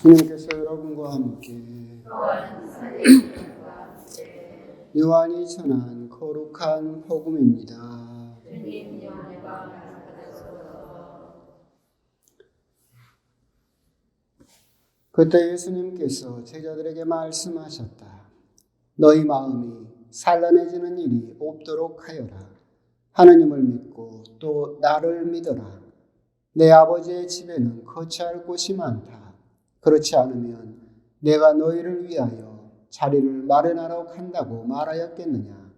주님께서 여러분과 함께 요한이 전한 거룩한 복음입니다. 그때 예수님께서 제자들에게 말씀하셨다. 너희 마음이 산란해지는 일이 없도록 하여라. 하느님을 믿고 또 나를 믿어라. 내 아버지의 집에는 거처할 곳이 많다. 그렇지 않으면 내가 너희를 위하여 자리를 마련하러 간다고 말하였겠느냐.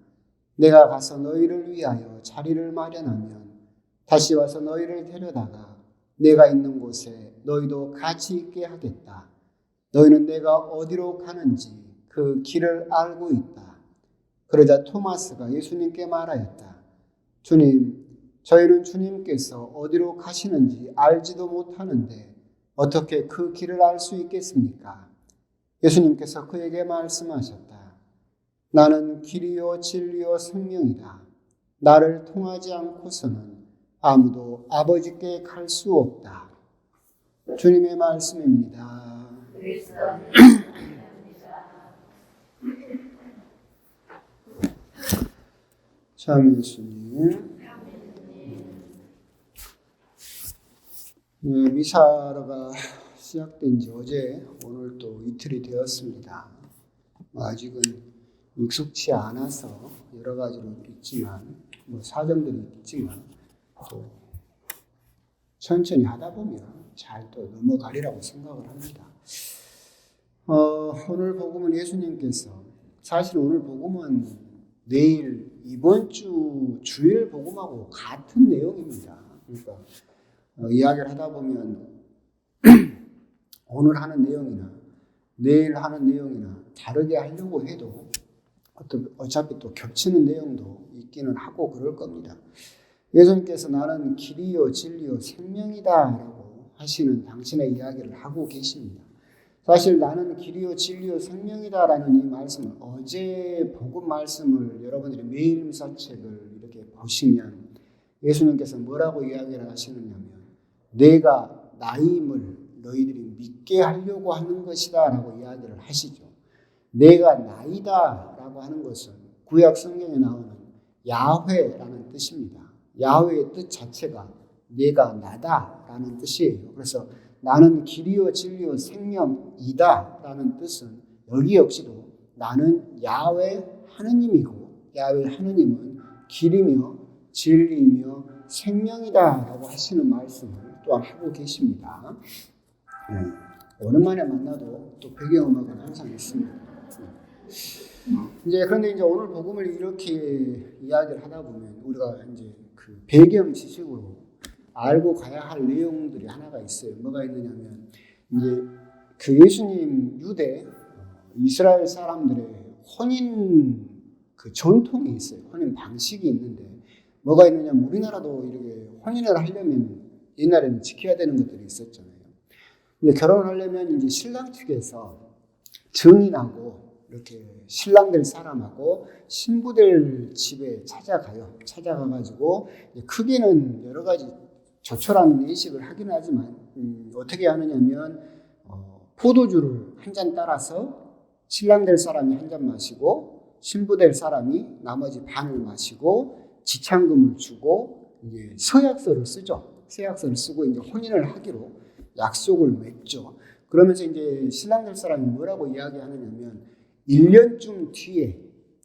내가 가서 너희를 위하여 자리를 마련하면 다시 와서 너희를 데려다가 내가 있는 곳에 너희도 같이 있게 하겠다. 너희는 내가 어디로 가는지 그 길을 알고 있다. 그러자 토마스가 예수님께 말하였다. 주님, 저희는 주님께서 어디로 가시는지 알지도 못하는데 어떻게 그 길을 알 수 있겠습니까? 예수님께서 그에게 말씀하셨다. 나는 길이요 진리요 생명이다. 나를 통하지 않고서는 아무도 아버지께 갈 수 없다. 주님의 말씀입니다. 참 예수님, 미사가 시작된 지 어제 오늘 또 이틀이 되었습니다. 아직은 익숙치 않아서 여러 가지로 있지만 사정들이 있지만 또 천천히 하다 보면 잘 또 넘어가리라고 생각을 합니다. 오늘 복음은 예수님께서 사실 오늘 복음은 내일 이번 주 주일 복음하고 같은 내용입니다. 그러니까 이야기를 하다 보면 오늘 하는 내용이나 내일 하는 내용이나 다르게 하려고 해도 어차피 또 겹치는 내용도 있기는 하고 그럴 겁니다. 예수님께서 나는 길이요 진리요 생명이다 라고 하시는 당신의 이야기를 하고 계십니다. 사실 나는 길이요 진리요 생명이다 라는 이 말씀을 어제 복음 말씀을 여러분들이 매일미사책을 이렇게 보시면 예수님께서 뭐라고 이야기를 하시느냐면 내가 나임을 너희들이 믿게 하려고 하는 것이다 라고 이야기를 하시죠. 내가 나이다 라고 하는 것은 구약 성경에 나오는 야훼라는 뜻입니다. 야훼의 뜻 자체가 내가 나다 라는 뜻이에요. 그래서 나는 길이요 진리요 생명이다 라는 뜻은 여기 역시도 나는 야훼 하느님이고 야훼 하느님은 길이며 진리이며 생명이다 라고 하시는 말씀을 또한 하고 계십니다. 오랜만에 만나도 또 배경음악은 항상 있습니다. 그런데 오늘 복음을 이렇게 이야기를 하다 보면 우리가 이제 그 배경 지식으로 알고 가야 할 내용들이 하나가 있어요. 뭐가 있느냐면 이제 그 예수님 유대 이스라엘 사람들의 혼인 그 전통이 있어요. 혼인 방식이 있는데 뭐가 있느냐면 우리나라도 이렇게 혼인을 하려면 옛날에는 지켜야 되는 것들이 있었잖아요. 이제 결혼을 하려면 이제 신랑 측에서 증인하고 이렇게 신랑 될 사람하고 신부 될 집에 찾아가가지고 크게는 여러 가지 조촐한 예식을 하긴 하지만 어떻게 하느냐면 포도주를 한 잔 따라서 신랑 될 사람이 한 잔 마시고 신부 될 사람이 나머지 반을 마시고 지창금을 주고 이제 서약서를 쓰죠. 서약서를 쓰고 이제 혼인을 하기로 약속을 맺죠. 그러면서 이제 신랑 될 사람이 뭐라고 이야기하느냐면 1년쯤 뒤에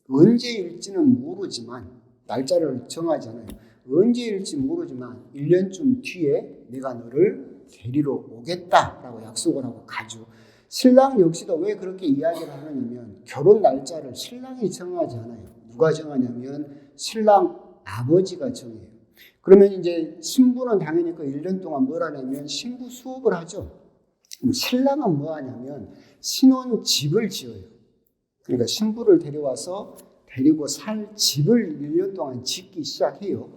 언제일지는 모르지만 날짜를 정하지 않아요. 언제일지 모르지만 1년쯤 뒤에 내가 너를 데리러 오겠다라고 약속을 하고 가죠. 신랑 역시도 왜 그렇게 이야기를 하느냐면 결혼 날짜를 신랑이 정하지 않아요. 누가 정하냐면 신랑 아버지가 정해요. 그러면 이제 신부는 당연히 그 1년 동안 뭘 하냐면 신부 수업을 하죠. 그럼 신랑은 뭐 하냐면 신혼집을 지어요. 그러니까 신부를 데려와서 데리고 살 집을 1년 동안 짓기 시작해요.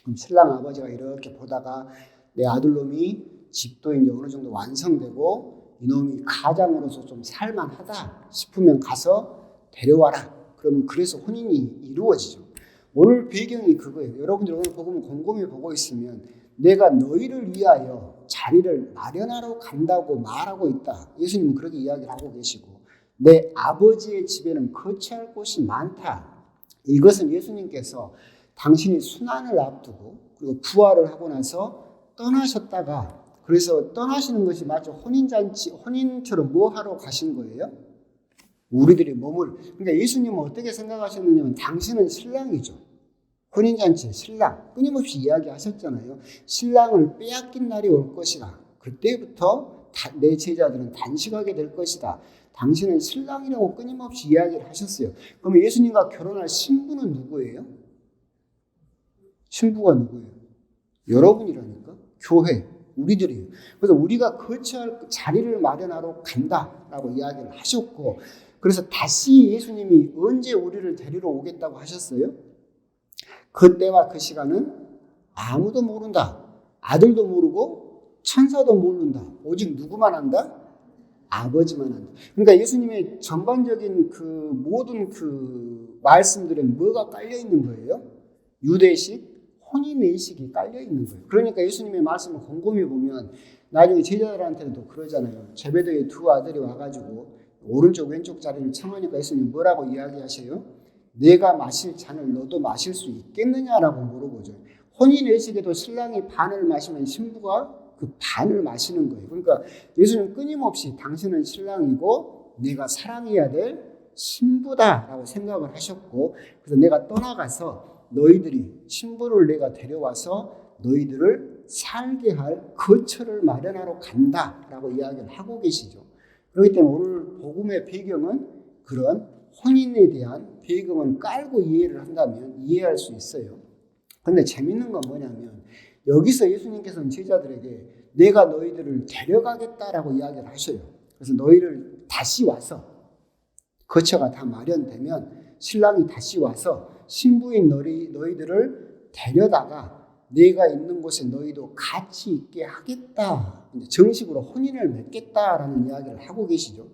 그럼 신랑 아버지가 이렇게 보다가 내 아들놈이 집도 이제 어느 정도 완성되고 이놈이 가장으로서 좀 살만하다 싶으면 가서 데려와라. 그러면 그래서 혼인이 이루어지죠. 오늘 배경이 그거예요. 여러분들 오늘 복음을 곰곰이 보고 있으면 내가 너희를 위하여 자리를 마련하러 간다고 말하고 있다. 예수님은 그렇게 이야기를 하고 계시고, 내 아버지의 집에는 거처할 곳이 많다. 이것은 예수님께서 당신이 순환을 앞두고 그리고 부활을 하고 나서 떠나셨다가, 그래서 떠나시는 것이 마치 혼인잔치, 혼인처럼 뭐 하러 가신 거예요? 우리들이 그러니까 예수님은 어떻게 생각하셨느냐면 당신은 신랑이죠. 혼인잔치의 신랑. 끊임없이 이야기하셨잖아요. 신랑을 빼앗긴 날이 올 것이다. 그때부터 내 제자들은 단식하게 될 것이다. 당신은 신랑이라고 끊임없이 이야기를 하셨어요. 그럼 예수님과 결혼할 신부는 누구예요? 신부가 누구예요? 여러분이라니까. 교회, 우리들이에요. 그래서 우리가 거처할 자리를 마련하러 간다라고 이야기를 하셨고, 그래서 다시 예수님이 언제 우리를 데리러 오겠다고 하셨어요? 그때와 그 시간은 아무도 모른다. 아들도 모르고 천사도 모른다. 오직 누구만 안다? 아버지만 한다. 그러니까 예수님의 전반적인 그 모든 그 말씀들에 뭐가 깔려 있는 거예요? 유대식, 혼인의식이 깔려 있는 거예요. 그러니까 예수님의 말씀을 곰곰이 보면 나중에 제자들한테도 그러잖아요. 제베드의 두 아들이 와가지고 오른쪽 왼쪽 자리를 청하니까 예수님 뭐라고 이야기하세요? 내가 마실 잔을 너도 마실 수 있겠느냐라고 물어보죠. 혼인의식에도 신랑이 반을 마시면 신부가 그 반을 마시는 거예요. 그러니까 예수님 끊임없이 당신은 신랑이고 내가 사랑해야 될 신부다라고 생각을 하셨고, 그래서 내가 떠나가서 너희들이 신부를 내가 데려와서 너희들을 살게 할 거처를 마련하러 간다라고 이야기를 하고 계시죠. 그렇기 때문에 오늘 복음의 배경은 그런 혼인에 대한 배경을 깔고 이해를 한다면 이해할 수 있어요. 그런데 재밌는 건 뭐냐면 여기서 예수님께서는 제자들에게 내가 너희들을 데려가겠다라고 이야기를 하셔요. 그래서 너희를 다시 와서 거처가 다 마련되면 신랑이 다시 와서 신부인 너희들을 데려다가 내가 있는 곳에 너희도 같이 있게 하겠다. 정식으로 혼인을 맺겠다라는 이야기를 하고 계시죠.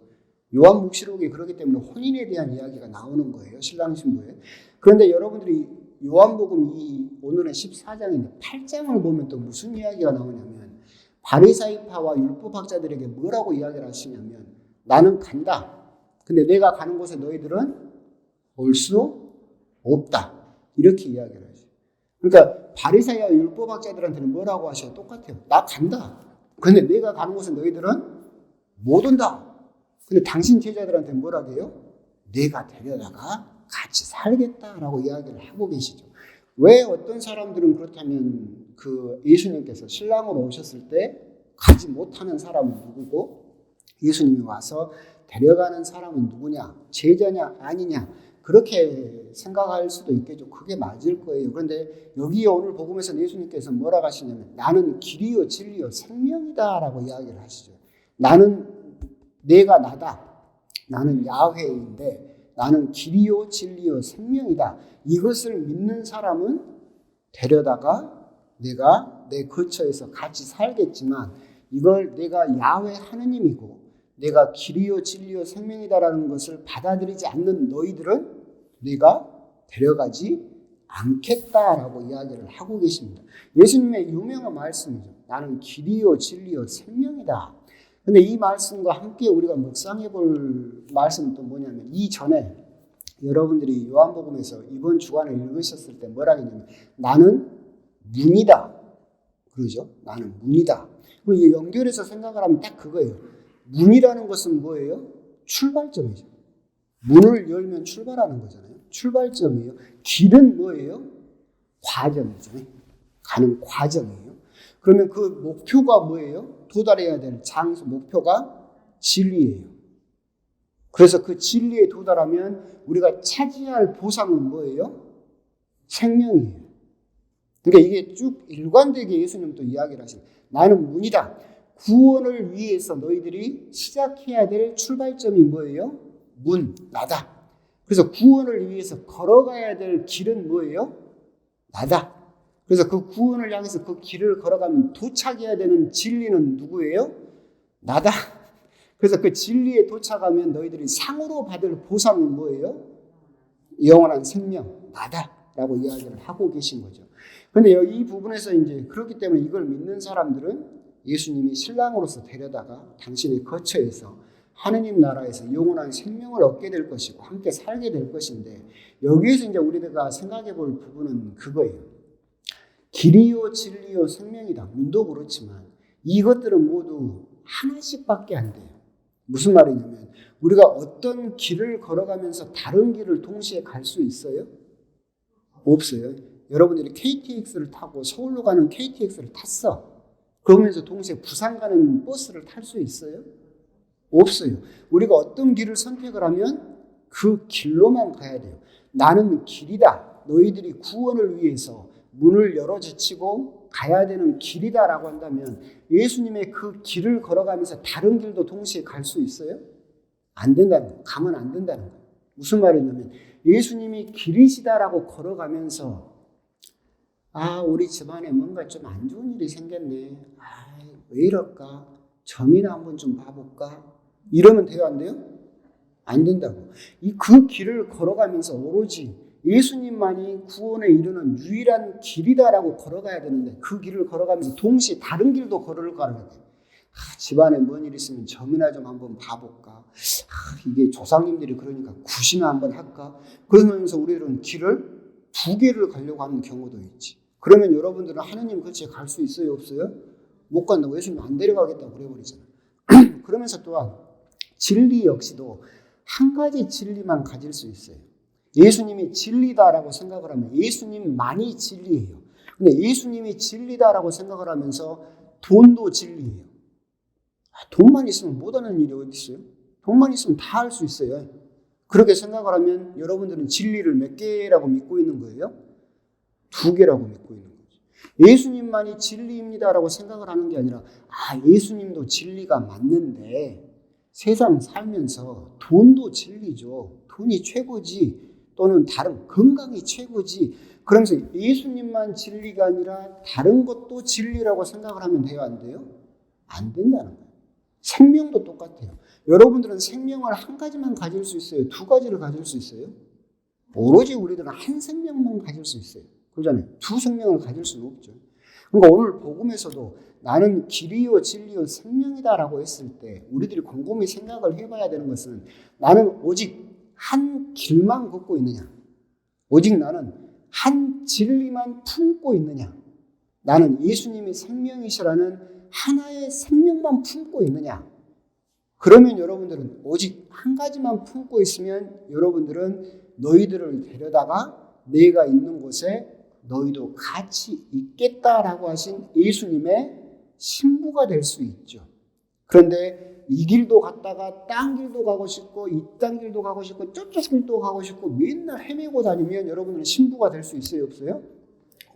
요한묵시록이 그렇기 때문에 혼인에 대한 이야기가 나오는 거예요. 신랑 신부에. 그런데 여러분들이 요한복음 오늘은 14장인데 8장을 보면 또 무슨 이야기가 나오냐면 바리사이파와 율법학자들에게 뭐라고 이야기를 하시냐면 나는 간다. 근데 내가 가는 곳에 너희들은 올 수 없다. 이렇게 이야기를 하죠. 그러니까 바리사이와 율법학자들한테는 뭐라고 하셔요? 똑같아요. 나 간다. 근데 내가 가는 곳에 너희들은 못 온다. 근데 당신 제자들한테 뭐라고 해요? 내가 데려다가 같이 살겠다라고 이야기를 하고 계시죠. 왜 어떤 사람들은 그렇다면 그 예수님께서 신랑으로 오셨을 때 가지 못하는 사람은 누구고 예수님이 와서 데려가는 사람은 누구냐? 제자냐 아니냐? 그렇게 생각할 수도 있겠죠. 그게 맞을 거예요. 그런데 여기 오늘 복음에서 예수님께서 뭐라고 하시냐면 나는 길이요 진리요 생명이다라고 이야기를 하시죠. 내가 나다. 나는 야훼인데 나는 길이요 진리요 생명이다. 이것을 믿는 사람은 데려다가 내가 내 거처에서 같이 살겠지만 이걸 내가 야훼 하느님이고 내가 길이요 진리요 생명이다라는 것을 받아들이지 않는 너희들은 내가 데려가지 않겠다라고 이야기를 하고 계십니다. 예수님의 유명한 말씀이죠. 나는 길이요 진리요 생명이다. 근데 이 말씀과 함께 우리가 묵상해 볼 말씀은 또 뭐냐면 이전에 여러분들이 요한복음에서 이번 주간에 읽으셨을 때 뭐라 했냐면 나는 문이다. 그러죠? 나는 문이다. 그럼 이 연결해서 생각을 하면 딱 그거예요. 문이라는 것은 뭐예요? 출발점이죠. 문을 열면 출발하는 거잖아요. 출발점이에요. 길은 뭐예요? 과정이잖아요. 가는 과정이에요. 그러면 그 목표가 뭐예요? 도달해야 될 장소, 목표가 진리예요. 그래서 그 진리에 도달하면 우리가 차지할 보상은 뭐예요? 생명이에요. 그러니까 이게 쭉 일관되게 예수님도 이야기를 하시는 나는 문이다. 구원을 위해서 너희들이 시작해야 될 출발점이 뭐예요? 문, 나다. 그래서 구원을 위해서 걸어가야 될 길은 뭐예요? 나다. 그래서 그 구원을 향해서 그 길을 걸어가면 도착해야 되는 진리는 누구예요? 나다. 그래서 그 진리에 도착하면 너희들이 상으로 받을 보상은 뭐예요? 영원한 생명, 나다라고 이야기를 하고 계신 거죠. 그런데 이 부분에서 이제 그렇기 때문에 이걸 믿는 사람들은 예수님이 신랑으로서 데려다가 당신의 거처에서 하느님 나라에서 영원한 생명을 얻게 될 것이고 함께 살게 될 것인데, 여기에서 이제 우리가 생각해 볼 부분은 그거예요. 길이요 진리요 생명이다. 문도 그렇지만 이것들은 모두 하나씩밖에 안 돼요. 무슨 말이냐면 우리가 어떤 길을 걸어가면서 다른 길을 동시에 갈 수 있어요? 없어요. 여러분들이 KTX를 타고 서울로 가는 KTX를 탔어. 그러면서 동시에 부산 가는 버스를 탈 수 있어요? 없어요. 우리가 어떤 길을 선택을 하면 그 길로만 가야 돼요. 나는 길이다. 너희들이 구원을 위해서 문을 열어젖히고 가야 되는 길이다라고 한다면 예수님의 그 길을 걸어가면서 다른 길도 동시에 갈 수 있어요? 안 된다는 거예요. 가면 안 된다는 거예요. 무슨 말이냐면 예수님이 길이시다라고 걸어가면서 우리 집안에 뭔가 좀 안 좋은 일이 생겼네. 왜 이럴까? 점이나 한번 좀 봐볼까? 이러면 돼요, 안 돼요? 안 된다고. 그 길을 걸어가면서 오로지 예수님만이 구원에 이르는 유일한 길이다라고 걸어가야 되는데 그 길을 걸어가면서 동시에 다른 길도 걸어가는 거예요. 집안에 뭔 일 있으면 점이나 좀 한번 봐볼까? 이게 조상님들이 그러니까 굿이나 한번 할까? 그러면서 우리는 길을 두 개를 가려고 하는 경우도 있지. 그러면 여러분들은 하느님 거치에 갈 수 있어요, 없어요? 못 간다고. 예수님 안 데려가겠다고 그래버리잖아요. 그러면서 또한 진리 역시도 한 가지 진리만 가질 수 있어요. 예수님이 진리다라고 생각을 하면 예수님만이 진리예요. 근데 예수님이 진리다라고 생각을 하면서 돈도 진리예요. 돈만 있으면 못하는 일이 어디 있어요? 돈만 있으면 다 할 수 있어요. 그렇게 생각을 하면 여러분들은 진리를 몇 개라고 믿고 있는 거예요? 두 개라고 믿고 있는 거죠. 예수님만이 진리입니다라고 생각을 하는 게 아니라 예수님도 진리가 맞는데 세상 살면서 돈도 진리죠. 돈이 최고지. 또는 다른 건강이 최고지. 그러면서 예수님만 진리가 아니라 다른 것도 진리라고 생각을 하면 돼요, 안 돼요? 안 된다는 거예요. 생명도 똑같아요. 여러분들은 생명을 한 가지만 가질 수 있어요? 두 가지를 가질 수 있어요? 오로지 우리들은 한 생명만 가질 수 있어요. 그러잖아요. 두 생명을 가질 수는 없죠. 그러니까 오늘 복음에서도 나는 길이요 진리요 생명이다라고 했을 때 우리들이 곰곰이 생각을 해봐야 되는 것은 나는 오직 한 길만 걷고 있느냐? 오직 나는 한 진리만 품고 있느냐? 나는 예수님이 생명이시라는 하나의 생명만 품고 있느냐? 그러면 여러분들은 오직 한 가지만 품고 있으면 여러분들은 너희들을 데려다가 내가 있는 곳에 너희도 같이 있겠다라고 하신 예수님의 신부가 될 수 있죠. 그런데 이 길도 갔다가 딴 길도 가고 싶고 이딴 길도 가고 싶고 저쪽 길도 가고 싶고 맨날 헤매고 다니면 여러분들은 신부가 될 수 있어요, 없어요?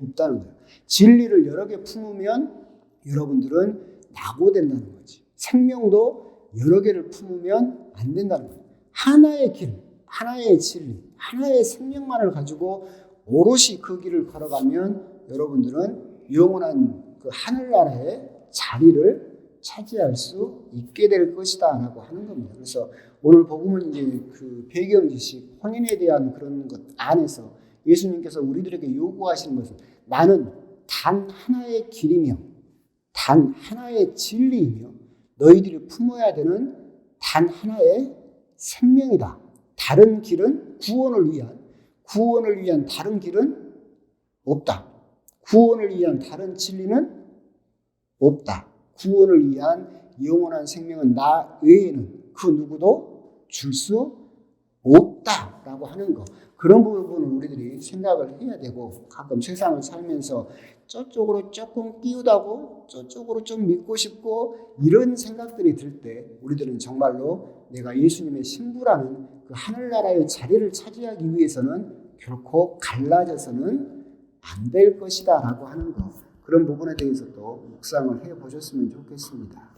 없다는 거예요. 진리를 여러 개 품으면 여러분들은 낙오된다는 거지. 생명도 여러 개를 품으면 안 된다는 거예요. 하나의 길, 하나의 진리, 하나의 생명만을 가지고 오롯이 그 길을 걸어가면 여러분들은 영원한 그 하늘나라의 자리를 차지할 수 있게 될 것이다 라고 하는 겁니다. 그래서 오늘 복음은 이제 그 배경 지식, 혼인에 대한 그런 것 안에서 예수님께서 우리들에게 요구하시는 것은 나는 단 하나의 길이며 단 하나의 진리이며 너희들이 품어야 되는 단 하나의 생명이다. 다른 길은 구원을 위한 다른 길은 없다. 구원을 위한 다른 진리는 없다. 구원을 위한 영원한 생명은 나 외에는 그 누구도 줄 수 없다라고 하는 거. 그런 부분을 우리들이 생각을 해야 되고 가끔 세상을 살면서 저쪽으로 조금 끼우다고 저쪽으로 좀 믿고 싶고 이런 생각들이 들 때 우리들은 정말로 내가 예수님의 신부라는 그 하늘나라의 자리를 차지하기 위해서는 결코 갈라져서는 안 될 것이다 라고 하는 거. 그런 부분에 대해서도 묵상을 해보셨으면 좋겠습니다.